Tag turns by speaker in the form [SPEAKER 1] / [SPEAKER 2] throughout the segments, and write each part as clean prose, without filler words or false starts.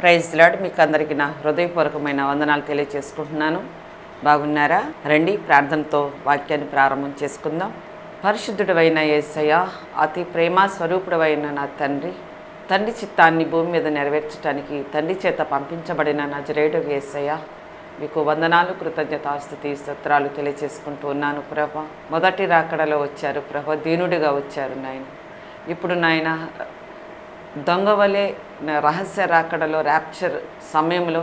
[SPEAKER 1] Praise lord. మీకు అందరికీ నా హృదయపూర్వకమైన వందనాలు తెలియజేసుకుంటున్నాను. బాగున్నారా? రండి ప్రార్థనతో వాక్యాన్ని ప్రారంభం చేసుకుందాం. పరిశుద్ధుడైన యేసయ్య, అతి ప్రేమ స్వరూపుడైన నా తండ్రి చిత్తాన్ని భూమి మీద నెరవేర్చడానికి తండ్రి చేత పంపించబడిన నజరేయుడు యేసయ్య, మీకు వందనాలు, కృతజ్ఞతాస్తుతి స్తోత్రాలు తెలియజేసుకుంటూ ఉన్నాను. ప్రభా, మొదటి రాకడలో వచ్చారు ప్రభా, దీనుడిగా వచ్చారు నాయన. ఇప్పుడు నాయన దొంగవలే రహస్య రాకడలో ర్యాప్చర్ సమయంలో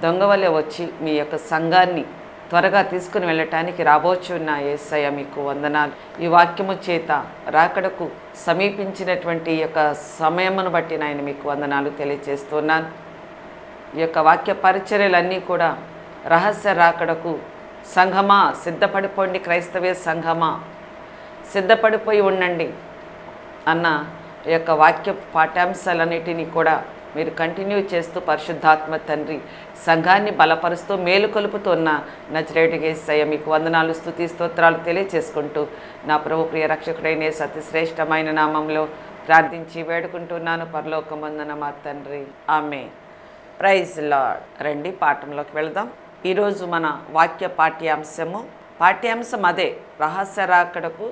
[SPEAKER 1] దొంగవలే వచ్చి మీ యొక్క సంఘాన్ని త్వరగా తీసుకుని వెళ్ళటానికి రాబోచున్న యేసయ్య, మీకు వందనాలు. ఈ వాక్యము చేత రాకడకు సమీపించినటువంటి ఈ యొక్క సమయమును బట్టి నాయన మీకు వందనాలు తెలియజేస్తున్నాను. ఈ యొక్క వాక్య పరిచర్యలన్నీ కూడా రహస్య రాకడకు సంఘమా సిద్ధపడిపోండి, క్రైస్తవ సంఘమా సిద్ధపడిపోయి ఉండండి అన్న ఈ యొక్క వాక్య పాఠ్యాంశాలన్నిటినీ కూడా మీరు కంటిన్యూ చేస్తూ పరిశుద్ధాత్మ తండ్రి సంఘాన్ని బలపరుస్తూ మేలు కొలుపుతున్న నజరేయుడు యేసయ్య, మీకు వందనాలు, స్తుతి స్తోత్రాలు తెలియచేసుకుంటూ నా ప్రభు ప్రియ రక్షకుడైన అతి శ్రేష్టమైన నామంలో ప్రార్థించి వేడుకుంటున్నాను. పరలోకమందున మా తండ్రి, ఆమేన్. Praise lord. రండి పాఠంలోకి వెళదాం. ఈరోజు మన వాక్య పాఠ్యాంశం అదే, రహస్య రాకడకు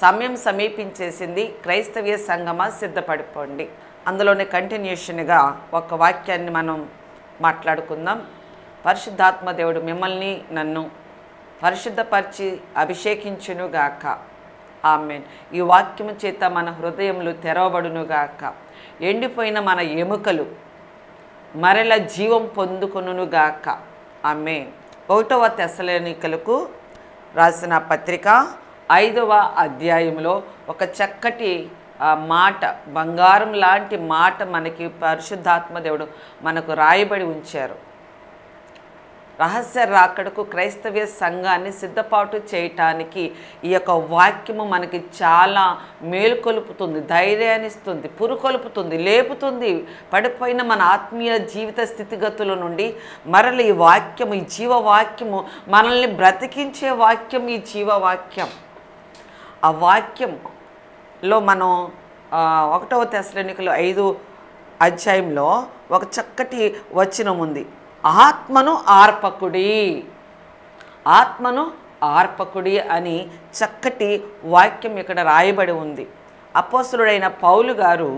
[SPEAKER 1] సమయం సమీపించేసింది, క్రైస్తవ సంఘమా సిద్ధపడిపోండి. అందులోనే కంటిన్యూషన్గా ఒక వాక్యాన్ని మనం మాట్లాడుకుందాం. పరిశుద్ధాత్మ దేవుడు మిమ్మల్ని నన్ను పరిశుద్ధపరిచి అభిషేకించునుగాక. ఆమేన్. ఈ వాక్యము చేత మన హృదయములు తెరవబడునుగాక. ఎండిపోయిన మన ఎముకలు మరల జీవం పొందుకొనుగాక. ఆమేన్. 1వ తెస్సలోనికలకు రాసిన పత్రిక 5వ అధ్యాయంలో ఒక చక్కటి మాట, బంగారం లాంటి మాట మనకి పరిశుద్ధాత్మ దేవుడు మనకు రాయబడి ఉంచారు. రహస్య రాకడకు క్రైస్తవ సంఘాన్ని సిద్ధపాటు చేయటానికి ఈ యొక్క వాక్యము మనకి చాలా మేలుకొలుపుతుంది, ధైర్యాన్ని ఇస్తుంది, పురుకొలుపుతుంది, లేపుతుంది. పడిపోయిన మన ఆత్మీయ జీవిత స్థితిగతుల నుండి మరలి ఈ వాక్యము, ఈ జీవవాక్యము మనల్ని బ్రతికించే వాక్యం, ఈ జీవవాక్యం. ఆ వాక్యంలో మనం 1వ తెస్సలోనికలు 5 అధ్యాయంలో ఒక చక్కటి వచనం ఉంది. ఆత్మను ఆర్పకుడి అని చక్కటి వాక్యం ఇక్కడ రాయబడి ఉంది. అపోస్తలుడైన పౌలు గారు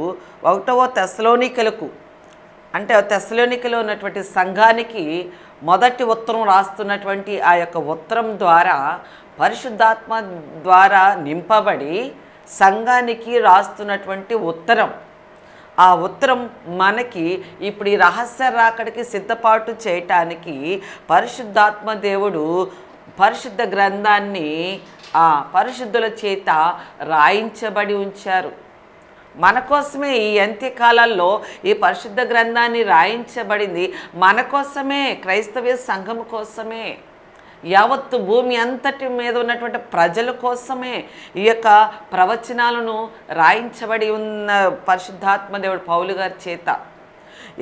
[SPEAKER 1] 1వ తెస్సలోనికలకు, అంటే తెస్సలోనికలో ఉన్నటువంటి సంఘానికి మొదటి ఉత్తరం రాస్తున్నటువంటి ఆ యొక్క ఉత్తరం ద్వారా పరిశుద్ధాత్మ ద్వారా నింపబడి సంఘానికి రాస్తున్నటువంటి ఉత్తరం. ఆ ఉత్తరం మనకి ఇప్పుడు ఈ రహస్య రాకడికి సిద్ధపాటు చేయటానికి పరిశుద్ధాత్మ దేవుడు పరిశుద్ధ గ్రంథాన్ని పరిశుద్ధుల చేత రాయించబడి ఉంచారు. మన కోసమే ఈ అంత్యకాలాల్లో ఈ పరిశుద్ధ గ్రంథాన్ని రాయించబడింది. మన కోసమే, క్రైస్తవ సంఘం కోసమే, యావత్తు భూమి అంతటి మీద ఉన్నటువంటి ప్రజల కోసమే ఈ యొక్క ప్రవచనాలను రాయించబడి ఉన్న పరిశుద్ధాత్మ దేవుడు పౌలు గారి చేత.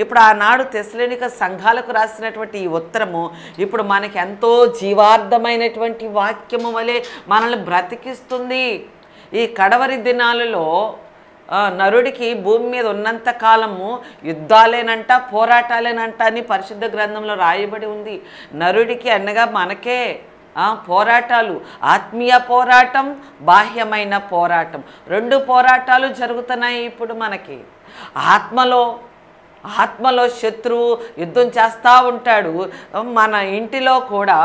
[SPEAKER 1] ఇప్పుడు ఆనాడు తెస్సలోనిక సంఘాలకు రాసినటువంటి ఈ ఉత్తరము ఇప్పుడు మనకి ఎంతో జీవార్థమైనటువంటి వాక్యము వలె మనల్ని బ్రతికిస్తుంది. ఈ కడవరి దినాలలో నరుడికి భూమి మీద ఉన్నంత కాలము యుద్ధాలేనంట, పోరాటాలేనంట అని పరిశుద్ధ గ్రంథంలో రాయబడి ఉంది. నరుడికి అనగా మనకే పోరాటాలు, ఆత్మీయ పోరాటం, బాహ్యమైన పోరాటం, 2 పోరాటాలు జరుగుతున్నాయి ఇప్పుడు మనకి. ఆత్మలో శత్రువు యుద్ధం చేస్తూ ఉంటాడు. మన ఇంటిలో కూడా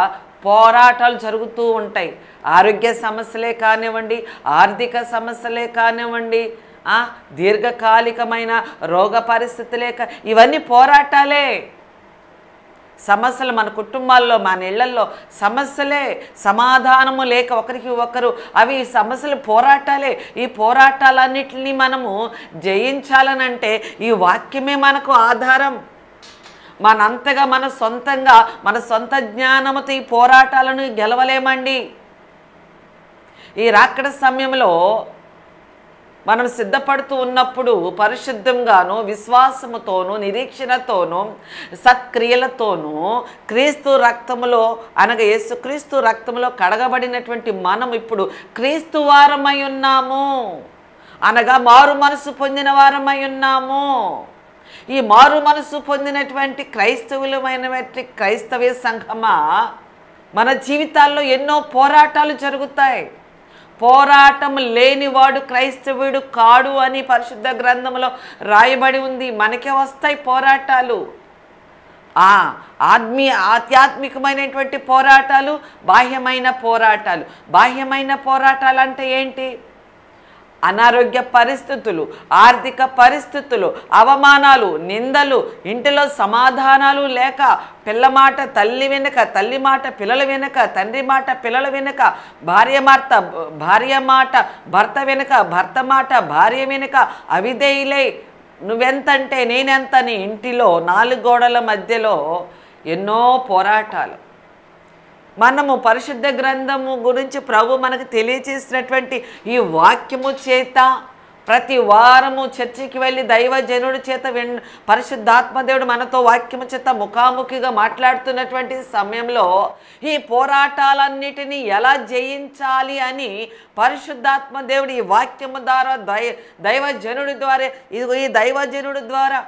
[SPEAKER 1] పోరాటాలు జరుగుతూ ఉంటాయి. ఆరోగ్య సమస్యలే కానివ్వండి, ఆర్థిక సమస్యలే కానివ్వండి, దీర్ఘకాలికమైన రోగ పరిస్థితులే, ఇవన్నీ పోరాటాలే. సమస్యలు మన కుటుంబాల్లో, మన ఇళ్లల్లో సమస్యలే, సమాధానము లేక ఒకరికి ఒకరు, అవి సమస్యలు, పోరాటాలే. ఈ పోరాటాలన్నిటినీ మనము జయించాలనంటే ఈ వాక్యమే మనకు ఆధారం. మనంతగా మన సొంత జ్ఞానముతో ఈ పోరాటాలను గెలవలేమండి. ఈ రాకడ సమయంలో మనం సిద్ధపడుతూ ఉన్నప్పుడు పరిశుద్ధంగాను, విశ్వాసముతోనూ, నిరీక్షణతోనూ, సత్క్రియలతోనూ క్రీస్తు రక్తములో అనగా యేసుక్రీస్తు రక్తములో కడగబడినటువంటి మనం ఇప్పుడు క్రీస్తు వారమై ఉన్నాము. అనగా మారు మనసు పొందిన వారమై ఉన్నాము. ఈ మారు మనసు పొందినటువంటి క్రైస్తవులమైనటువంటి క్రైస్తవ సంఘమా, మన జీవితాల్లో ఎన్నో పోరాటాలు జరుగుతాయి. పోరాటం లేనివాడు క్రైస్తవుడు కాడు అని పరిశుద్ధ గ్రంథంలో రాయబడి ఉంది. మనకే వస్తాయి పోరాటాలు, ఆధ్యాత్మికమైనటువంటి పోరాటాలు, బాహ్యమైన పోరాటాలు. బాహ్యమైన పోరాటాలు అంటే ఏంటి? అనారోగ్య పరిస్థితులు, ఆర్థిక పరిస్థితులు, అవమానాలు, నిందలు, ఇంటిలో సమాధానాలు లేక, పిల్ల మాట తల్లి వెనుక, తల్లి మాట పిల్లల వెనుక, తండ్రి మాట పిల్లల వెనుక, భార్య మాట భర్త వెనుక, భర్త మాట భార్య వెనుక, అవిధేయులై నువ్వెంతంటే నేనెంతని ఇంటిలో 4 గోడల మధ్యలో ఎన్నో పోరాటాలు. మనము పరిశుద్ధ గ్రంథము గురించి ప్రభు మనకు తెలియచేసినటువంటి ఈ వాక్యము చేత ప్రతి వారము చర్చికి వెళ్ళి దైవజనుడి చేత పరిశుద్ధాత్మదేవుడు మనతో వాక్యము చేత ముఖాముఖిగా మాట్లాడుతున్నటువంటి సమయంలో ఈ పోరాటాలన్నిటినీ ఎలా జయించాలి అని పరిశుద్ధాత్మదేవుడు ఈ వాక్యము ద్వారా దైవజనుడి ద్వారా ఈ దైవజనుడి ద్వారా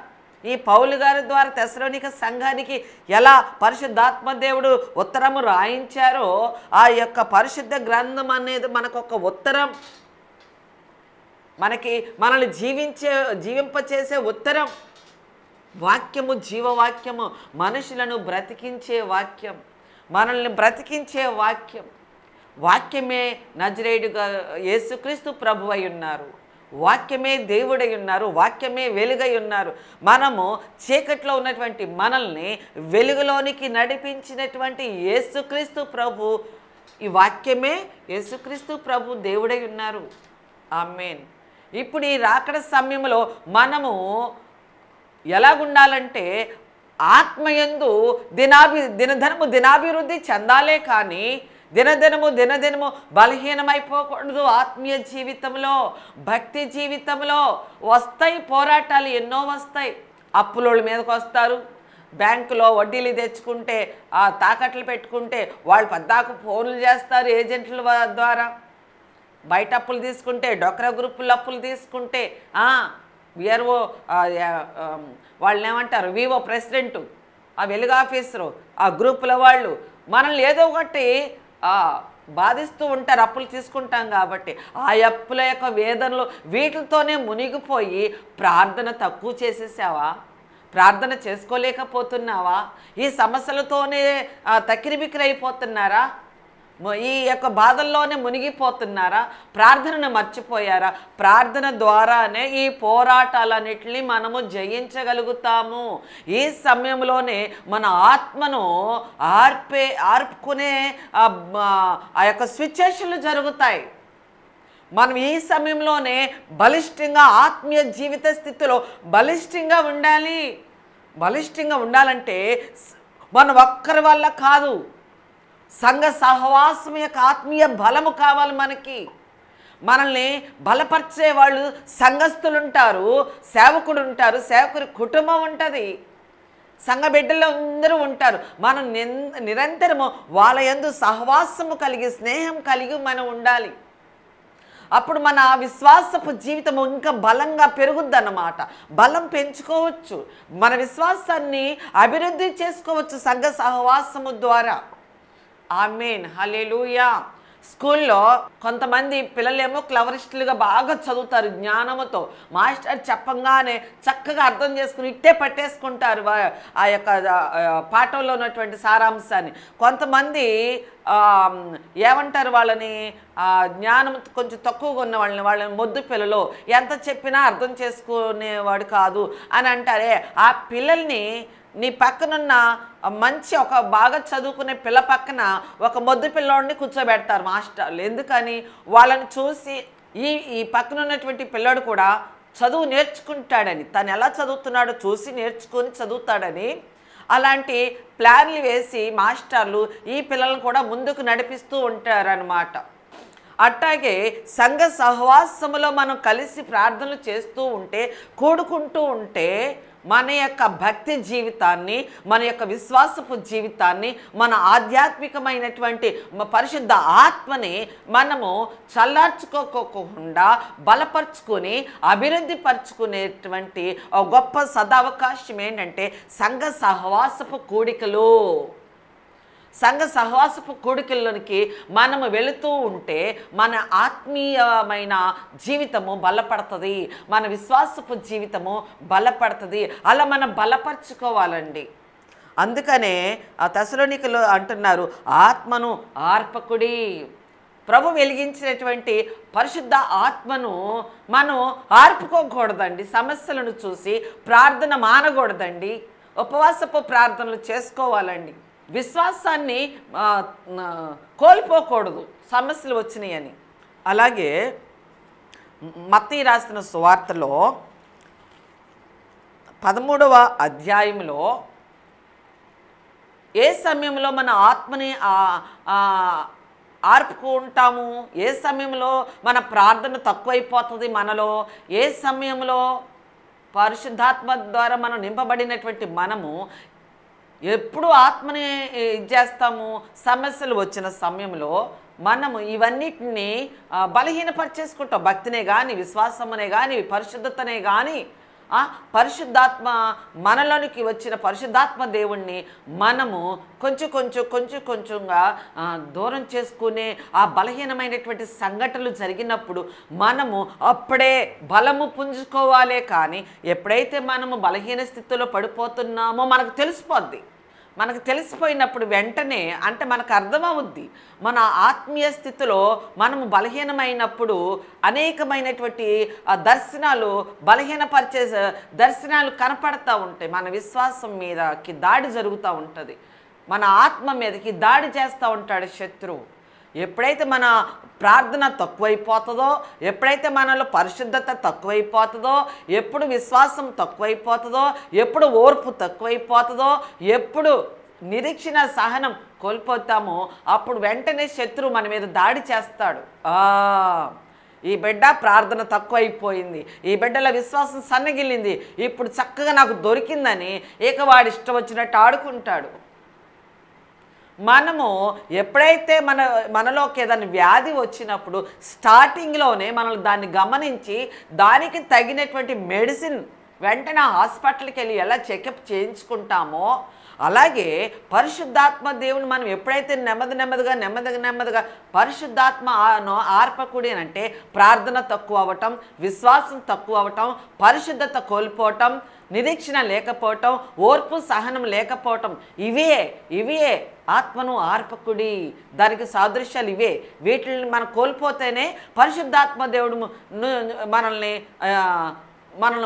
[SPEAKER 1] ఈ పౌలు గారి ద్వారా తెస్సలోనిక సంఘానికి ఎలా పరిశుద్ధాత్మ దేవుడు ఉత్తరము రాయించారో ఆ యొక్క పరిశుద్ధ గ్రంథం అనేది మనకు ఒక ఉత్తరం, మనల్ని జీవింపచేసే ఉత్తరం. వాక్యము జీవవాక్యము, మనుషులను బ్రతికించే వాక్యం, మనల్ని బ్రతికించే వాక్యం. వాక్యమే నజరేయుడుగా యేసుక్రీస్తు ప్రభువై ఉన్నారు. వాక్యమే దేవుడై ఉన్నారు. వాక్యమే వెలుగై ఉన్నారు. మనము చీకట్లో ఉన్నటువంటి మనల్ని వెలుగులోనికి నడిపించినటువంటి యేసుక్రీస్తు ప్రభు, ఈ వాక్యమే యేసుక్రీస్తు ప్రభు దేవుడై ఉన్నారు. ఆమేన్. ఇప్పుడు ఈ రాకడ సమయంలో మనము ఎలాగుండాలంటే ఆత్మయందు దినాభివృద్ధి చెందాలే కానీ దినదినము బలహీనమైపోకూడదు. ఆత్మీయ జీవితంలో, భక్తి జీవితంలో వస్తాయి పోరాటాలు, ఎన్నో వస్తాయి. అప్పులోళ్ళ మీదకి వస్తారు. బ్యాంకులో వడ్డీలు తెచ్చుకుంటే, తాకట్లు పెట్టుకుంటే వాళ్ళు పద్దాకు ఫోన్లు చేస్తారు ఏజెంట్ల ద్వారా. బయట అప్పులు తీసుకుంటే, డోక్రా గ్రూపుల అప్పులు తీసుకుంటే, విఆర్ఓ వాళ్ళని ఏమంటారు, వివో ప్రెసిడెంటు, ఆ వెలుగు ఆఫీసరు, ఆ గ్రూపుల వాళ్ళు మనల్ని ఏదో ఒకటి బాధిస్తూ ఉంటారు. అప్పులు తీసుకుంటాం కాబట్టి ఆ అప్పుల యొక్క వేదనలు వీటితోనే మునిగిపోయి ప్రార్థన తక్కువ చేసేసావా? ప్రార్థన చేసుకోలేకపోతున్నావా? ఈ సమస్యలతోనే తక్కిరిబిక్కిరి అయిపోతున్నారా? ఈ యొక్క బాధల్లోనే మునిగిపోతున్నారా? ప్రార్థనను మర్చిపోయారా? ప్రార్థన ద్వారానే ఈ పోరాటాలన్నిటిని మనము జయించగలుగుతాము. ఈ సమయంలోనే మన ఆత్మను ఆర్పుకునే ఆ యొక్క సిచ్యుయేషన్లు జరుగుతాయి. మనం ఈ సమయంలోనే బలిష్టంగా ఆత్మీయ జీవిత స్థితిలో బలిష్టంగా ఉండాలి. బలిష్టంగా ఉండాలంటే మన ఒక్కరి వల్ల కాదు, సంఘ సహవాసం యొక్క ఆత్మీయ బలము కావాలి మనకి. మనల్ని బలపరిచే వాళ్ళు సంఘస్థులు ఉంటారు, సేవకుడు ఉంటారు, సేవకుడి కుటుంబం ఉంటుంది, సంఘ బిడ్డలు అందరూ ఉంటారు. మనం నిరంతరము వాళ్ళ యందు సహవాసము కలిగి, స్నేహం కలిగి మనం ఉండాలి. అప్పుడు మన విశ్వాసపు జీవితము ఇంకా బలంగా పెరుగుద్దన్నమాట. బలం పెంచుకోవచ్చు, మన విశ్వాసాన్ని అభివృద్ధి చేసుకోవచ్చు సంఘ సహవాసము ద్వారా. ఆమేన్, హల్లెలూయా. స్కూల్లో కొంతమంది పిల్లలేమో క్లవరిస్టులుగా బాగా చదువుతారు, జ్ఞానముతో మాస్టర్ చెప్పంగానే చక్కగా అర్థం చేసుకుని ఇట్టే పట్టేసుకుంటారు ఆ యొక్క పాఠంలో ఉన్నటువంటి సారాంశాన్ని. కొంతమంది ఏమంటారు, వాళ్ళని జ్ఞానం కొంచెం తక్కువగా ఉన్న వాళ్ళని మొద్దు పిల్లలు, ఎంత చెప్పినా అర్థం చేసుకునేవాడు కాదు అని అంటారే. ఆ పిల్లల్ని నీ పక్కనున్న మంచి ఒక బాగా చదువుకునే పిల్ల పక్కన ఒక మొద్దు పిల్లోడిని కూర్చోబెడతారు మాస్టర్లు. ఎందుకని? వాళ్ళని చూసి ఈ పక్కన ఉన్నటువంటి పిల్లోడు కూడా చదువు నేర్చుకుంటాడని, తను ఎలా చదువుతున్నాడో చూసి నేర్చుకొని చదువుతాడని అలాంటి ప్లాన్లు వేసి మాస్టర్లు ఈ పిల్లలను కూడా ముందుకు నడిపిస్తూ ఉంటారన్నమాట. అట్లాగే సంఘ సహవాసములో మనం కలిసి ప్రార్థనలు చేస్తూ ఉంటే, కూడుకుంటూ ఉంటే మన యొక్క భక్తి జీవితాన్ని, మన యొక్క విశ్వాసపు జీవితాన్ని, మన ఆధ్యాత్మికమైనటువంటి పరిశుద్ధ ఆత్మని మనము చల్లార్చుకోకుండా బలపరుచుకొని అభివృద్ధి పరుచుకునేటువంటి గొప్ప సదవకాశం ఏంటంటే సంఘ సహవాసపు కూడికలు. సంఘ సహవాసపు కూడికల్లోనికి మనము వెళుతూ ఉంటే మన ఆత్మీయమైన జీవితము బలపడుతుంది, మన విశ్వాసపు జీవితము బలపడుతుంది. అలా మనం బలపరుచుకోవాలండి. అందుకనే ఆ తెసలోనికలో అంటున్నారు, ఆత్మను ఆర్పకుడి. ప్రభు వెలిగించినటువంటి పరిశుద్ధ ఆత్మను మనం ఆర్పుకోకూడదండి. సమస్యలను చూసి ప్రార్థన మానకూడదండి. ఉపవాసపు ప్రార్థనలు చేసుకోవాలండి. విశ్వాసాన్ని కోల్పోకూడదు సమస్యలు వచ్చినాయని. అలాగే మత్తయి రాసిన సువార్తలో 13వ అధ్యాయంలో ఏ సమయంలో మన ఆత్మని ఆర్పుకుంటాము, ఏ సమయంలో మన ప్రార్థన తక్కువైపోతుంది మనలో, ఏ సమయంలో పరిశుద్ధాత్మ ద్వారా మనం నింపబడినటువంటి మనము ఎప్పుడు ఆత్మని చేస్తాము, సమస్యలు వచ్చిన సమయంలో మనము ఇవన్నిటిని బలహీనపరిచేసుకుంటాం. భక్తినే కానీ, విశ్వాసమునే కానీ, పరిశుద్ధతనే కానీ, పరిశుద్ధాత్మ మనలోనికి వచ్చిన పరిశుద్ధాత్మ దేవుణ్ణి మనము కొంచెంగా దూరం చేసుకునే ఆ బలహీనమైనటువంటి సంఘటనలు జరిగినప్పుడు మనము అప్పుడే బలము పుంజుకోవాలే. కానీ ఎప్పుడైతే మనము బలహీన స్థితిలో పడిపోతున్నామో మనకు తెలిసిపోద్ది. మనకు తెలిసిపోయినప్పుడు వెంటనే అంటే మనకు అర్థమవుద్ది మన ఆత్మీయ స్థితిలో మనము బలహీనమైనప్పుడు అనేకమైనటువంటి దర్శనాలు, బలహీనపరిచే దర్శనాలు కనపడతా ఉంటాయి. మన విశ్వాసం మీదకి దాడి జరుగుతూ ఉంటుంది, మన ఆత్మ మీదకి దాడి చేస్తూ ఉంటాడు శత్రువు. ఎప్పుడైతే మన ప్రార్థన తక్కువైపోతుందో, ఎప్పుడైతే మనలో పరిశుద్ధత తక్కువైపోతుందో, ఎప్పుడు విశ్వాసం తక్కువైపోతుందో, ఎప్పుడు ఓర్పు తక్కువైపోతుందో, ఎప్పుడు నిరీక్షణ సహనం కోల్పోతామో అప్పుడు వెంటనే శత్రువు మన మీద దాడి చేస్తాడు. ఈ బిడ్డ ప్రార్థన తక్కువైపోయింది, ఈ బిడ్డల విశ్వాసం సన్నగిల్లింది, ఇప్పుడు చక్కగా నాకు దొరికిందని ఇక వాడు ఇష్టం వచ్చినట్టు ఆడుకుంటాడు. మనము ఎప్పుడైతే మనలోకి ఏదైనా వ్యాధి వచ్చినప్పుడు స్టార్టింగ్లోనే మనం దాన్ని గమనించి దానికి తగినటువంటి మెడిసిన్ వెంటనే హాస్పిటల్కి వెళ్ళి ఎలా చెకప్ చేయించుకుంటామో, అలాగే పరిశుద్ధాత్మ దేవుని మనం ఎప్పుడైతే నెమ్మదిగా పరిశుద్ధాత్మ ఆర్పకుడి అంటే ప్రార్థన తక్కువ అవ్వటం, విశ్వాసం తక్కువ అవ్వటం, పరిశుద్ధత కోల్పోవటం, నిరీక్షణ లేకపోవటం, ఓర్పు సహనం లేకపోవటం, ఇవే ఆత్మను ఆర్పకుడి. దానికి సాదృశ్యాలు ఇవే. వీటిని మనం కోల్పోతేనే పరిశుద్ధాత్మ దేవుడు మనల్ని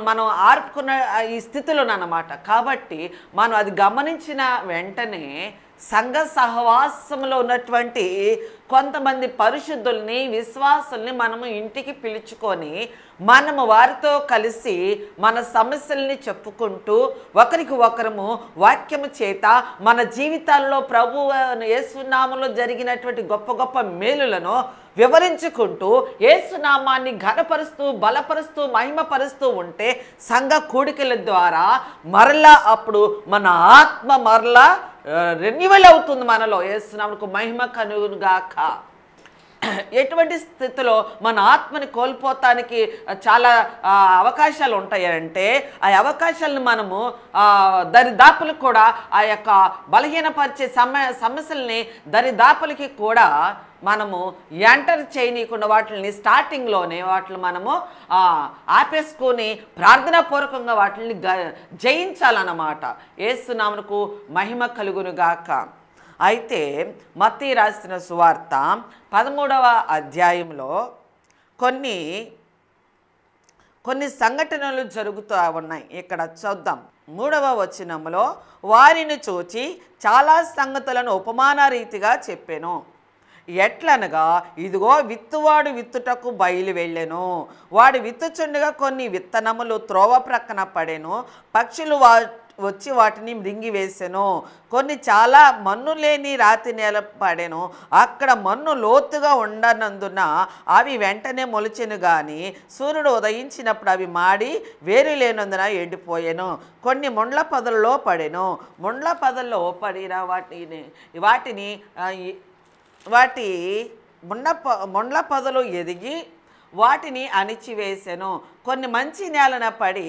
[SPEAKER 1] మనం ఆర్పుకున్న ఈ స్థితిలోనమాట. కాబట్టి మనం అది గమనించిన వెంటనే సంఘ సహవాసంలో ఉన్నటువంటి కొంతమంది పరిశుద్ధుల్ని, విశ్వాసుల్ని మనము ఇంటికి పిలుచుకొని మనము వారితో కలిసి మన సమస్యల్ని చెప్పుకుంటూ ఒకరికి ఒకరము వాక్యము చేత మన జీవితాల్లో ప్రభు యేసునామములో జరిగినటువంటి గొప్ప గొప్ప మేలులను వివరించుకుంటూ యేసునామాన్ని ఘనపరుస్తూ, బలపరుస్తూ, మహిమపరుస్తూ ఉంటే సంఘ కూడికల ద్వారా మరలా అప్పుడు మన ఆత్మ మరలా రెన్యువల్ అవుతుంది మనలో. యేసునామమునకు మహిమ కలుగునుగాక. ఎటువంటి స్థితిలో మన ఆత్మని కోల్పోతానికి చాలా అవకాశాలు ఉంటాయంటే ఆ అవకాశాలను మనము దరిదాపులకు కూడా ఆ యొక్క బలహీనపరిచే సమస్యల్ని దరిదాపులకి కూడా మనము ఎంటర్ చేయనీయకుండా వాటిని స్టార్టింగ్లోనే వాటిని మనము ఆపేసుకొని ప్రార్థనాపూర్వకంగా వాటిని జయించాలన్నమాట. యేసునామమునకు మహిమ కలుగునుగాక. అయితే మత్తయి రాసిన సువార్త 13వ అధ్యాయంలో కొన్ని సంఘటనలు జరుగుతూ ఉన్నాయి. ఇక్కడ చూద్దాం. 3వ వచనంలో వారిని చూచి చాలా సంగతులను ఉపమాన రీతిగా చెప్పెను. ఎట్లనగా, ఇదిగో విత్తువాడు విత్తుటకు బయలు వెళ్ళెను. వాడు విత్తుచుండగా కొన్ని విత్తనములు త్రోవ ప్రక్కన పడెను. పక్షులు వచ్చి వాటిని మృంగివేసెను. కొన్ని చాలా మన్ను లేని రాతి నేల పడెను. అక్కడ మన్ను లోతుగా ఉండనందున అవి వెంటనే మొలిచెను, కానీ సూర్యుడు ఉదయించినప్పుడు అవి మాడి వేరు లేనందున ఎండిపోయాను. కొన్ని ముండ్ల పొదల్లో పడెను. ముండ్ల పొదల్లో పడిన వాటి ముండ్ల పొదలు ఎదిగి వాటిని అణిచివేసెను. కొన్ని మంచి నేలన పడి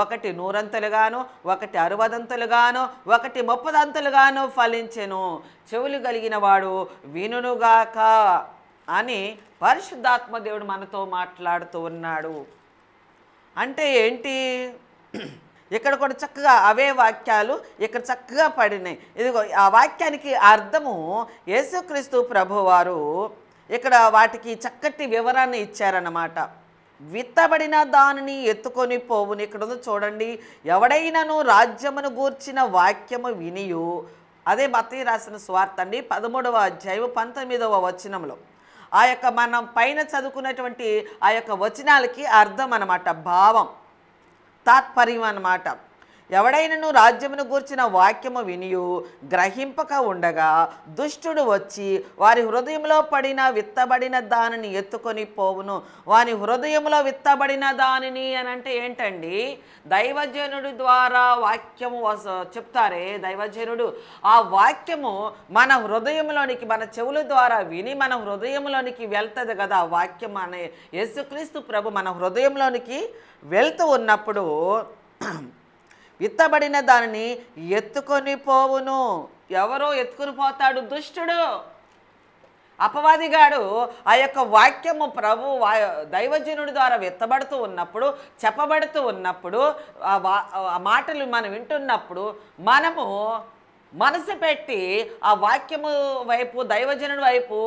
[SPEAKER 1] ఒకటి 100 అంతలుగాను, ఒకటి 60 అంతలుగాను, ఒకటి 30 అంతలుగాను ఫలించెను. చెవులు కలిగిన వాడు వినుగాక అని పరిశుద్ధాత్మ దేవుడు మనతో మాట్లాడుతూ ఉన్నాడు. అంటే ఏంటి? ఇక్కడ కూడా చక్కగా అవే వాక్యాలు ఇక్కడ చక్కగా పడినాయి. ఇదిగో ఆ వాక్యానికి అర్థము యేసుక్రీస్తు ప్రభువారు ఇక్కడ వాటికి చక్కటి వివరాన్ని ఇచ్చారన్నమాట. విత్తబడిన దానిని ఎత్తుకొని పోవును. ఇక్కడ ఉంది చూడండి, ఎవడైనాను రాజ్యమును గూర్చిన వాక్యము వినియు. అదే మత్తయి రాసిన సువార్త అండి, 13వ అధ్యాయం 19వ వచనంలో ఆ యొక్క మనం పైన చదువుకున్నటువంటి ఆ యొక్క వచనాలకి అర్థం అన్నమాట, భావం, తాత్పర్యం అన్నమాట. ఎవడైనను రాజ్యమును గూర్చిన వాక్యము వినియు గ్రహింపక ఉండగా దుష్టుడు వచ్చి వారి హృదయంలో పడిన విత్తబడిన దానిని ఎత్తుకొని పోవును. వారి హృదయంలో విత్తబడిన దానిని అని అంటే ఏంటండి? దైవజనుడి ద్వారా వాక్యము చెప్తారే దైవజనుడు, ఆ వాక్యము మన హృదయంలోనికి మన చెవుల ద్వారా విని మన హృదయంలోనికి వెళ్తుంది కదా. ఆ వాక్యం అనే యేసుక్రీస్తు ప్రభు మన హృదయంలోనికి వెళ్తూ ఉన్నప్పుడు విత్తబడిన దానిని ఎత్తుకొని పోవును. ఎవరో ఎత్తుకొని పోతాడు? దుష్టుడు, అపవాదిగాడు. ఆ యొక్క వాక్యము ప్రభు దైవజనుడి ద్వారా విత్తబడుతూ ఉన్నప్పుడు, చెప్పబడుతూ ఉన్నప్పుడు, ఆ మాటలు మనం వింటున్నప్పుడు మనము మనసు పెట్టి ఆ వాక్యము వైపు, దైవజనుడి వైపు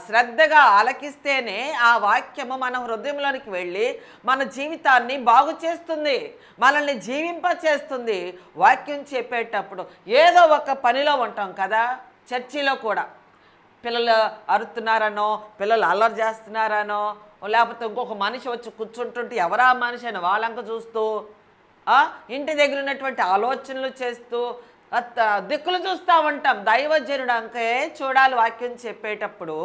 [SPEAKER 1] శ్రద్ధగా ఆలకిస్తేనే ఆ వాక్యము మన హృదయంలోనికి వెళ్ళి మన జీవితాన్ని బాగు చేస్తుంది, మనల్ని జీవింపచేస్తుంది. వాక్యం చెప్పేటప్పుడు ఏదో ఒక పనిలో ఉంటాం కదా. చర్చిలో కూడా పిల్లలు అరుతున్నారనో, పిల్లలు అల్లరి చేస్తున్నారనో, లేకపోతే ఇంకొక మనిషి వచ్చి కూర్చుంటుంటే ఎవరా మనిషి అని వాళ్ళంక చూస్తూ, ఇంటి దగ్గర ఉన్నటువంటి ఆలోచనలు చేస్తూ దిక్కులు చూస్తూ ఉంటాం. దైవజనుడు అంకే చూడాలి వాక్యం చెప్పేటప్పుడు.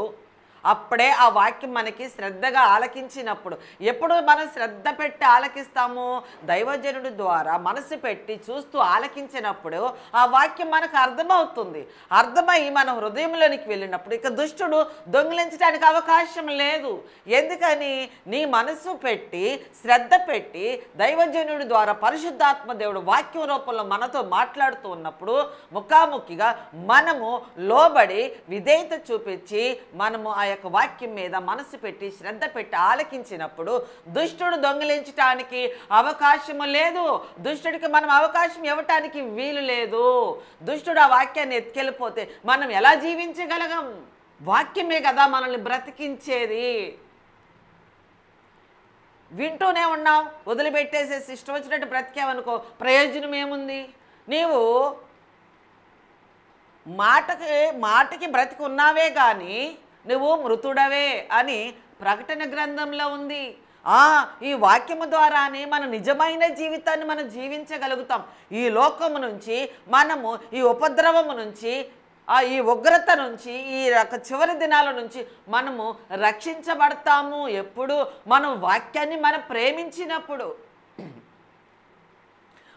[SPEAKER 1] అప్పుడే ఆ వాక్యం మనకి శ్రద్ధగా ఆలకించినప్పుడు, ఎప్పుడు మనం శ్రద్ధ పెట్టి ఆలకిస్తాము? దైవజనుడి ద్వారా మనసు పెట్టి చూస్తూ ఆలకించినప్పుడు ఆ వాక్యం మనకు అర్థమవుతుంది. అర్థమై మన హృదయంలోనికి వెళ్ళినప్పుడు ఇక దుష్టుడు దొంగిలించడానికి అవకాశం లేదు. ఎందుకని? నీ మనసు పెట్టి శ్రద్ధ పెట్టి దైవజనుడి ద్వారా పరిశుద్ధాత్మ దేవుడు వాక్యం రూపంలో మనతో మాట్లాడుతూ ఉన్నప్పుడు ముఖాముఖిగా మనము లోబడి విధేయత చూపించి మనము ఆ యొక్క వాక్యం మీద మనసు పెట్టి శ్రద్ధ పెట్టి ఆలకించినప్పుడు దుష్టుడు దొంగిలించటానికి అవకాశము లేదు. దుష్టుడికి మనం అవకాశం ఇవ్వటానికి వీలు లేదు. దుష్టుడు ఆ వాక్యాన్ని ఎత్తుకెళ్ళిపోతే మనం ఎలా జీవించగలగం? వాక్యమే కదా మనల్ని బ్రతికించేది. వింటూనే ఉన్నాం, వదిలిపెట్టేసేసి ఇష్టం వచ్చినట్టు బ్రతికావనుకో ప్రయోజనం ఏముంది? నీవు మాటకి బ్రతికి ఉన్నావే కానీ నువ్వు మృతుడవే అని ప్రకటన గ్రంథంలో ఉంది. ఈ వాక్యము ద్వారానే మన నిజమైన జీవితాన్ని మనం జీవించగలుగుతాం. ఈ లోకము నుంచి మనము, ఈ ఉపద్రవము నుంచి, ఈ ఉగ్రత నుంచి, ఈ చివరి దినాల నుంచి మనము రక్షించబడతాము. ఎప్పుడు? మనం వాక్యాన్ని మనం ప్రేమించినప్పుడు.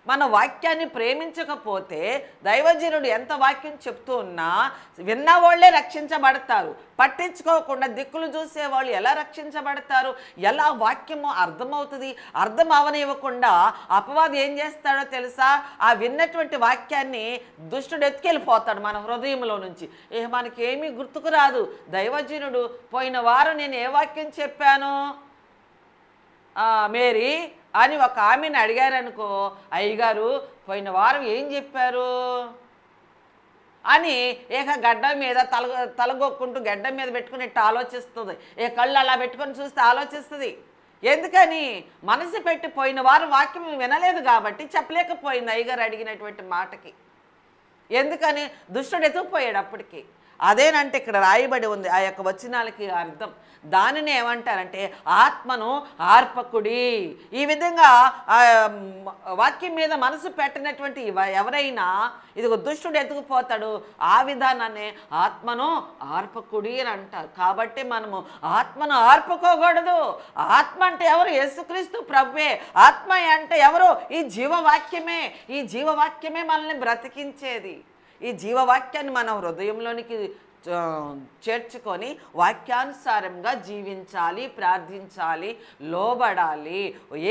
[SPEAKER 1] మన వాక్యాన్ని ప్రేమించకపోతే దైవజనుడు ఎంత వాక్యం చెప్తూ ఉన్నా విన్నవాళ్లే రక్షించబడతారు. పట్టించుకోకుండా దిక్కులు చూసేవాళ్ళు ఎలా రక్షించబడతారు? ఎలా వాక్యము అర్థమవుతుంది? అర్థం అవనివ్వకుండా అపవాది ఏం చేస్తాడో తెలుసా? ఆ విన్నటువంటి వాక్యాన్ని దుష్టుడు ఎత్తుకెళ్ళిపోతాడు మన హృదయంలో నుంచి. మనకేమీ గుర్తుకు రాదు. దైవజనుడు పోయిన వారం నేను ఏ వాక్యం చెప్పాను మేరీ అని ఒక ఆమెను అడిగారనుకో, అయ్యగారు పోయిన వారం ఏం చెప్పారు అని గడ్డం మీద తలగొక్కుంటూ గడ్డం మీద పెట్టుకునేట్టు ఆలోచిస్తుంది. కళ్ళు అలా పెట్టుకొని చూస్తే ఆలోచిస్తుంది. ఎందుకని? మనసు పెట్టి పోయిన వారం వాక్యం వినలేదు కాబట్టి చెప్పలేకపోయింది అయ్యగారు అడిగినటువంటి మాటకి. ఎందుకని? దుష్టుడు ఎత్తుకుపోయాడు అప్పటికి. అదేనంటే ఇక్కడ రాయబడి ఉంది ఆ యొక్క వచనాలకి అర్థం. దానిని ఏమంటారంటే ఆత్మను ఆర్పకుడి. ఈ విధంగా వాక్యం మీద మనసు పెట్టినటువంటి ఎవరైనా ఇదిగో దుష్టుడు ఎత్తుకుపోతాడు. ఆ విధానాన్ని ఆత్మను ఆర్పకుడి అని అంటారు. కాబట్టి మనము ఆత్మను ఆర్పుకోకూడదు. ఆత్మ అంటే ఎవరు? యేసుక్రీస్తు ప్రభువే. ఆత్మ అంటే ఎవరు? ఈ జీవవాక్యమే. ఈ జీవవాక్యమే మనల్ని బ్రతికించేది. ఈ జీవవాక్యాన్ని మన హృదయంలోనికి చేర్చుకొని వాక్యానుసారంగా జీవించాలి, ప్రార్థించాలి, లోబడాలి.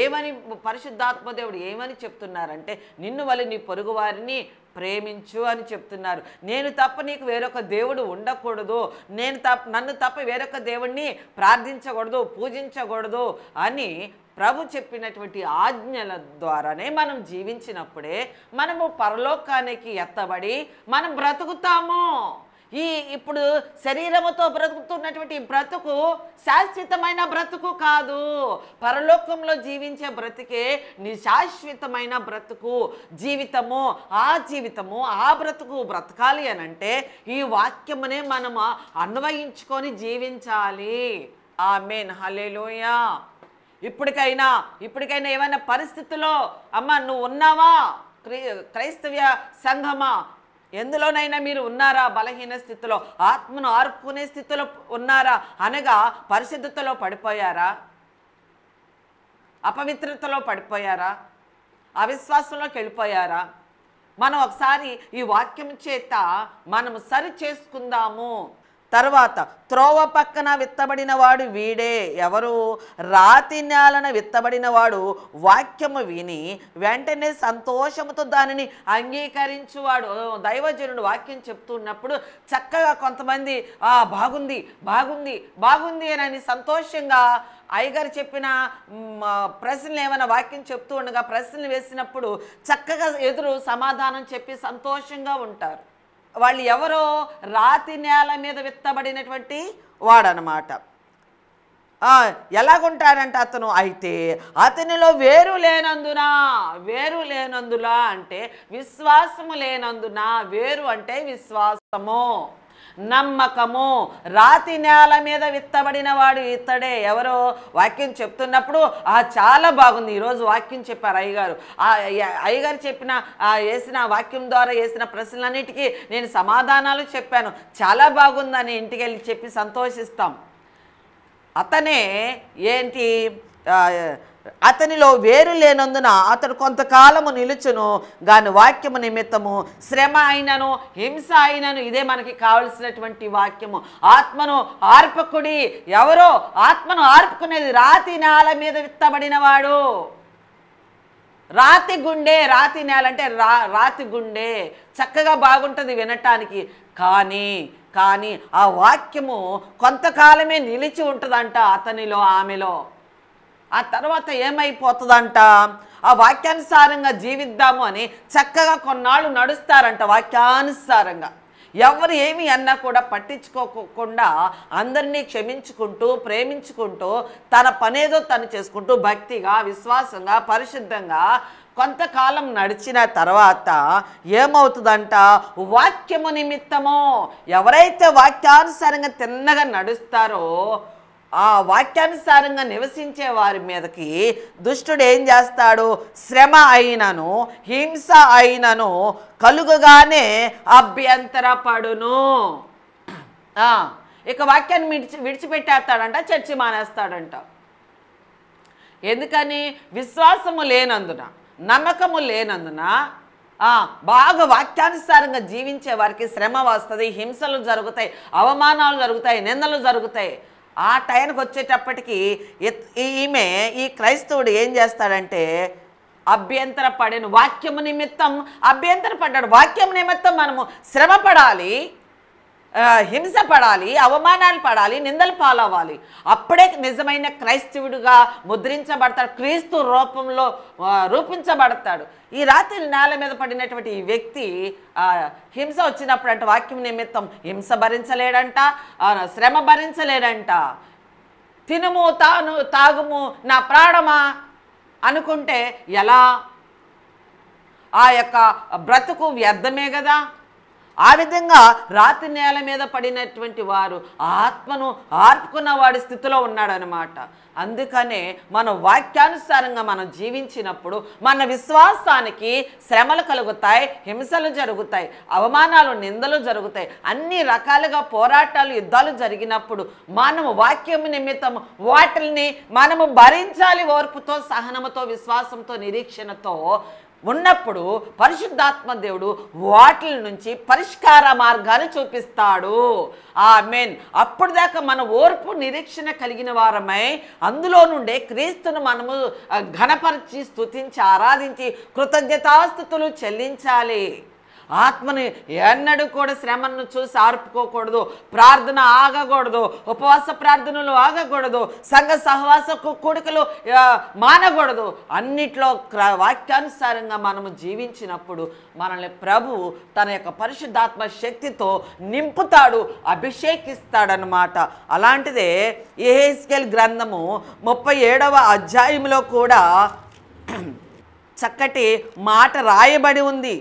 [SPEAKER 1] ఏమని పరిశుద్ధాత్మదేవుడు ఏమని చెప్తున్నారంటే నిన్ను వలె నీ పొరుగు వారిని ప్రేమించు అని చెప్తున్నారు. నేను తప్ప నీకు వేరొక దేవుడు ఉండకూడదు, నన్ను తప్ప వేరొక దేవుణ్ణి ప్రార్థించకూడదు, పూజించకూడదు అని ప్రభు చెప్పినటువంటి ఆజ్ఞల ద్వారానే మనం జీవించినప్పుడే మనము పరలోకానికి ఎత్తబడి మనం బ్రతుకుతాము. ఇప్పుడు శరీరముతో బ్రతుకుతున్నటువంటి బ్రతుకు శాశ్వతమైన బ్రతుకు కాదు. పరలోకంలో జీవించే బ్రతికే శాశ్వతమైన బ్రతుకు జీవితము. ఆ జీవితము ఆ బ్రతుకు బ్రతకాలి అనంటే ఈ వాక్యమునే మనం అన్వయించుకొని జీవించాలి. ఆమేన్, హల్లెలూయా. ఇప్పటికైనా ఏమైనా పరిస్థితుల్లో అమ్మ నువ్వు ఉన్నావా? క్రైస్తవ సంఘమా, ఎందులోనైనా మీరు ఉన్నారా? బలహీన స్థితిలో, ఆత్మను ఆర్పుకునే స్థితిలో ఉన్నారా? అనగా పరిశుద్ధతలో పడిపోయారా? అపవిత్రతలో పడిపోయారా? అవిశ్వాసంలోకి వెళ్ళిపోయారా? మనం ఒకసారి ఈ వాక్యం చేత మనము సరి చేసుకుందాము. తర్వాత త్రోవ పక్కన విత్తబడిన వాడు వీడే. ఎవరు? రాతి నేలన విత్తబడిన వాడు వాక్యము విని వెంటనే సంతోషముతో దానిని అంగీకరించువాడు. దైవజనుడు వాక్యం చెప్తున్నప్పుడు చక్కగా కొంతమంది బాగుంది బాగుంది బాగుంది అని సంతోషంగా అయ్యగారు చెప్పిన ప్రశ్నలు ఏమైనా వాక్యం చెప్తూ ఉండగా ప్రశ్నలు వేసినప్పుడు చక్కగా ఎదురు సమాధానం చెప్పి సంతోషంగా ఉంటారు. వాళ్ళు ఎవరో? రాతి నేల మీద విత్తబడినటువంటి వాడనమాట. ఎలాగుంటారంటే అతను అయితే అతనిలో వేరు లేనందున అంటే విశ్వాసము లేనందున. వేరు అంటే విశ్వాసము, నమ్మకము. రాతి నేల మీద విత్తబడిన వాడు ఇతడే. ఎవరో వాక్యం చెప్తున్నప్పుడు చాలా బాగుంది. ఈరోజు వాక్యం చెప్పారు అయ్యగారు. అయ్యగారు వేసిన వాక్యం ద్వారా వేసిన ప్రశ్నలన్నిటికీ నేను సమాధానాలు చెప్పాను, చాలా బాగుందని ఇంటికి వెళ్ళి చెప్పి సంతోషిస్తాం. అతనే ఏంటి? అతనిలో వేరు లేనందున అతడు కొంతకాలము నిలుచును గాని వాక్యము నిమిత్తము శ్రమ అయినను హింస అయినను. ఇదే మనకి కావలసినటువంటి వాక్యము. ఆత్మను ఆర్పకుడి. ఎవరో ఆత్మను ఆర్పుకునేది? రాతి నేల మీద విత్తబడిన వాడు. రాతి గుండె, రాతి నేల అంటే రాతి గుండె. చక్కగా బాగుంటుంది వినటానికి, కానీ ఆ వాక్యము కొంతకాలమే నిలిచి ఉంటుందంట అతనిలో, ఆమెలో. ఆ తర్వాత ఏమైపోతుందంట? ఆ వాక్యానుసారంగా జీవిద్దాము అని చక్కగా కొన్నాళ్ళు నడుస్తారంట వాక్యానుసారంగా. ఎవరు ఏమి అన్నా కూడా పట్టించుకోకుండా అందరినీ క్షమించుకుంటూ ప్రేమించుకుంటూ తన పనేదో తను చేసుకుంటూ భక్తిగా విశ్వాసంగా పరిశుద్ధంగా కొంతకాలం నడిచిన తర్వాత ఏమవుతుందంట? వాక్యము నిమిత్తము ఎవరైతే వాక్యానుసారంగా తిన్నగా నడుస్తారో ఆ వాక్యానుసారంగా నివసించే వారి మీదకి దుష్టుడు ఏం చేస్తాడు? శ్రమ అయినను హింస అయినను కలుగగానే అభ్యంతరపడును. ఇక వాక్యాన్ని విడిచిపెట్టేస్తాడంట, చర్చి మానేస్తాడంట. ఎందుకని? విశ్వాసము లేనందున, నమ్మకము లేనందున. బాగా వాక్యానుసారంగా జీవించే వారికి శ్రమ వస్తుంది, హింసలు జరుగుతాయి, అవమానాలు జరుగుతాయి, నిందలు జరుగుతాయి. ఆ టైంకి వచ్చేటప్పటికి ఈ క్రైస్తవుడు ఏం చేస్తాడంటే అభ్యంతరపడేను. వాక్యము నిమిత్తం అభ్యంతరపడ్డాడు. వాక్యం నిమిత్తం మనము శ్రమ పడాలి, హింస పడాలి, అవమానాలు పడాలి, నిందలు పాలవ్వాలి. అప్పుడే నిజమైన క్రైస్తవుడిగా ముద్రించబడతాడు, క్రీస్తు రూపంలో రూపించబడతాడు. ఈ రాత్రి నేల మీద పడినటువంటి ఈ వ్యక్తి హింస వచ్చినప్పుడు అంటే వాక్యం నిమిత్తం హింస భరించలేడంట, శ్రమ భరించలేడంట. తినుము తాగుము నా ప్రాణమా అనుకుంటే ఎలా? ఆ యొక్క బ్రతుకు వ్యర్థమే కదా. ఆ విధంగా రాతి నేల మీద పడినటువంటి వారు ఆత్మను ఆర్పుకున్న వాడి స్థితిలో ఉన్నాడనమాట. అందుకనే మన వాక్యానుసారంగా మనం జీవించినప్పుడు మన విశ్వాసానికి శ్రమలు కలుగుతాయి, హింసలు జరుగుతాయి, అవమానాలు, నిందలు జరుగుతాయి. అన్ని రకాలుగా పోరాటాలు, యుద్ధాలు జరిగినప్పుడు మనము వాక్యం నిమిత్తం వాటిని మనము భరించాలి. ఓర్పుతో, సహనముతో, విశ్వాసంతో, నిరీక్షణతో ఉన్నప్పుడు పరిశుద్ధాత్మ దేవుడు వాటి నుంచి పరిష్కార మార్గాన్ని చూపిస్తాడు. ఆమేన్. అప్పుడు దాకా మన ఓర్పు, నిరీక్షణ కలిగిన వారమై అందులో నుండే క్రీస్తును మనము ఘనపరిచి, స్తుతించి, ఆరాధించి కృతజ్ఞతాస్తుతులు చెల్లించాలి. ఆత్మని ఎన్నడూ కూడా శ్రమను చూసి ఆర్పుకోకూడదు, ప్రార్థన ఆగకూడదు, ఉపవాస ప్రార్థనలు ఆగకూడదు, సంఘ సహవాస కూడికలు మానకూడదు. అన్నిట్లో వాక్యానుసారంగా మనము జీవించినప్పుడు మనల్ని ప్రభువు తన యొక్క పరిశుద్ధాత్మ శక్తితో నింపుతాడు, అభిషేకిస్తాడనమాట. అలాంటిదే యెహెజ్కేలు గ్రంథము 37వ అధ్యాయంలో కూడా చక్కటి మాట రాయబడి ఉంది.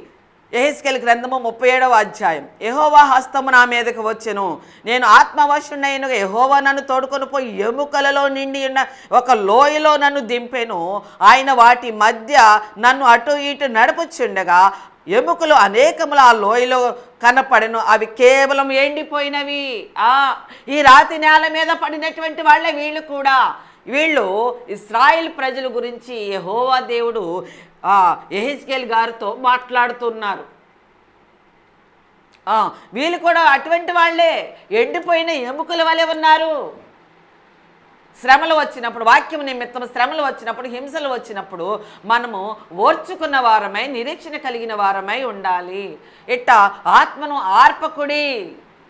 [SPEAKER 1] యెహెజ్కేలు గ్రంథము 37వ అధ్యాయం. యెహోవా హస్తము నా మీదకు వచ్చెను, నేను ఆత్మవశుడైన యెహోవా నన్ను తోడుకొని పోయి ఎముకలలో నిండి ఉన్న ఒక లోయలో నన్ను దింపెను. ఆయన వాటి మధ్య నన్ను అటు ఇటు నడుపుచుండగా ఎముకలు అనేకములు ఆ లోయలో కనపడెను. అవి కేవలం ఎండిపోయినవి. ఈ రాతి నేల మీద పడినటువంటి వాళ్ళే వీళ్ళు కూడా. వీళ్ళు ఇశ్రాయేల్ ప్రజల గురించి యెహోవా దేవుడు యెహెజ్కేలు గారితో మాట్లాడుతున్నారు. వీళ్ళు కూడా అటువంటి వాళ్ళే, ఎండిపోయిన ఎముకల వలె ఉన్నారు. శ్రమలు వచ్చినప్పుడు, వాక్యం నిమిత్తం శ్రమలు వచ్చినప్పుడు, హింసలు వచ్చినప్పుడు మనము ఓర్చుకున్న వారమై, నిరీక్షణ కలిగిన వారమై ఉండాలి. ఇట్టా ఆత్మను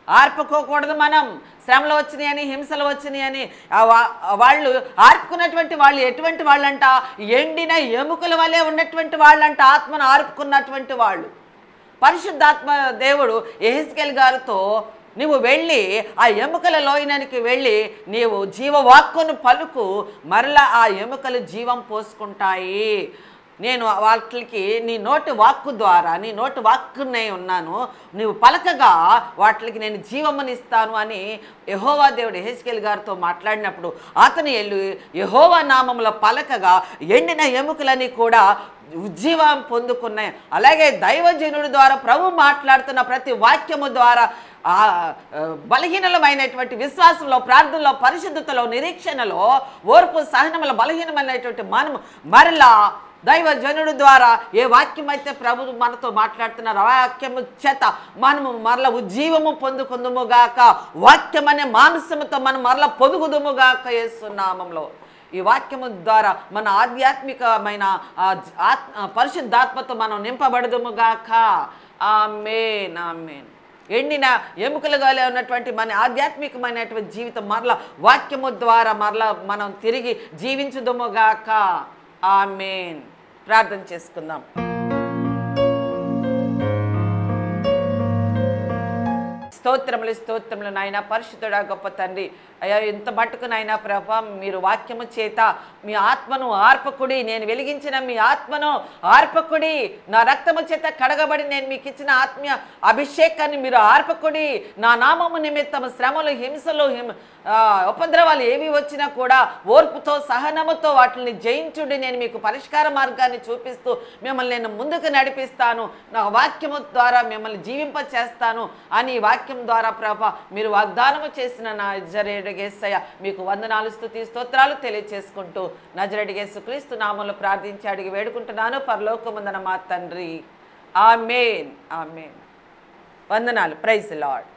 [SPEAKER 1] ఆర్పుకోకూడదు. మనం శ్రమలు వచ్చినాయని, హింసలు వచ్చినాయని వాళ్ళు ఆర్పుకున్నటువంటి వాళ్ళు ఎటువంటి వాళ్ళంట? ఎండిన ఎముకల వలె ఉన్నటువంటి వాళ్ళంట, ఆత్మను ఆర్పుకున్నటువంటి వాళ్ళు. పరిశుద్ధాత్మ దేవుడు యెహెజ్కేలు గారితో నువ్వు వెళ్ళి ఆ ఎముకల లోయనానికి వెళ్ళి నీవు జీవవాక్కును పలుకు, మరలా ఆ ఎముకలు జీవం పోసుకుంటాయి. నేను వాటికి నీ నోటి వాక్కు ద్వారా, నీ నోటి వాక్కునే ఉన్నాను, నువ్వు పలకగా వాటికి నేను జీవమునిస్తాను అని యెహోవా దేవుడు యెహెజ్కేలు గారితో మాట్లాడినప్పుడు అతను వెళ్ళి యెహోవా నామములో పలకగా ఎండిన ఎముకలని కూడా ఉజ్జీవం పొందుకున్నాయి. అలాగే దైవజనుడి ద్వారా ప్రభు మాట్లాడుతున్న ప్రతి వాక్యము ద్వారా బలహీనమైనటువంటి విశ్వాసంలో, ప్రార్థనలో, పరిశుద్ధతలో, నిరీక్షణలో, ఓర్పు, సహనములో బలహీనమైనటువంటి మనము మరలా దైవజనుడు ద్వారా ఏ వాక్యం అయితే ప్రభు మనతో మాట్లాడుతున్నారు ఆ వాక్యము చేత మనము మరల ఉజ్జీవము పొందుకుందుముగాక. వాక్యం అనే మాంసముతో మనం మరల పొదుగుదుముగాక యేసు నామములో. ఈ వాక్యము ద్వారా మన ఆధ్యాత్మికమైన పరిశుద్ధాత్మతో మనం నింపబడదుముగాక. ఆమేన్, ఆమేన్. ఎండిన ఎముకలుగా ఉన్నటువంటి మన ఆధ్యాత్మికమైనటువంటి జీవితం మరల వాక్యము ద్వారా మరల మనం తిరిగి జీవించుదుముగాక. ఆమేన్. ప్రార్థన చేసుకుందాం. స్తోత్రములు, స్తోత్రములు నాయన, పరిశుద్ధుడా గొప్ప తండ్రి. అయ్యా, ఇంత మట్టుకు నాయన ప్రభా మీరు వాక్యము చేత మీ ఆత్మను ఆర్పకుడి, నేను వెలిగించిన మీ ఆత్మను ఆర్పకుడి, నా రక్తము చేత కడగబడి నేను మీకు ఇచ్చిన ఆత్మీయ అభిషేకాన్ని మీరు ఆర్పకుడి. నా నామము నిమిత్తము శ్రమలు, హింసలు, ఉపద్రవాలు ఏవి వచ్చినా కూడా ఓర్పుతో, సహనముతో వాటిని జయించుడి. నేను మీకు పరిష్కార మార్గాన్ని చూపిస్తూ మిమ్మల్ని నేను ముందుకు నడిపిస్తాను, నా వాక్యము ద్వారా మిమ్మల్ని జీవింప చేస్తాను అని వాక్యం ద్వారా ప్రభా మీరు వాగ్దానము చేసిన నా నజరేయుడైన యేసయ్య మీకు వందనాలు, స్తుతి, స్తోత్రాలు తెలియచేసుకుంటూ నజరేయుడైన యేసుక్రీస్తు నామములో ప్రార్థించి అడిగి వేడుకుంటున్నాను పరలోకమందున్న మా తండ్రి. Amen, amen. వందనాలు. Praise the lord.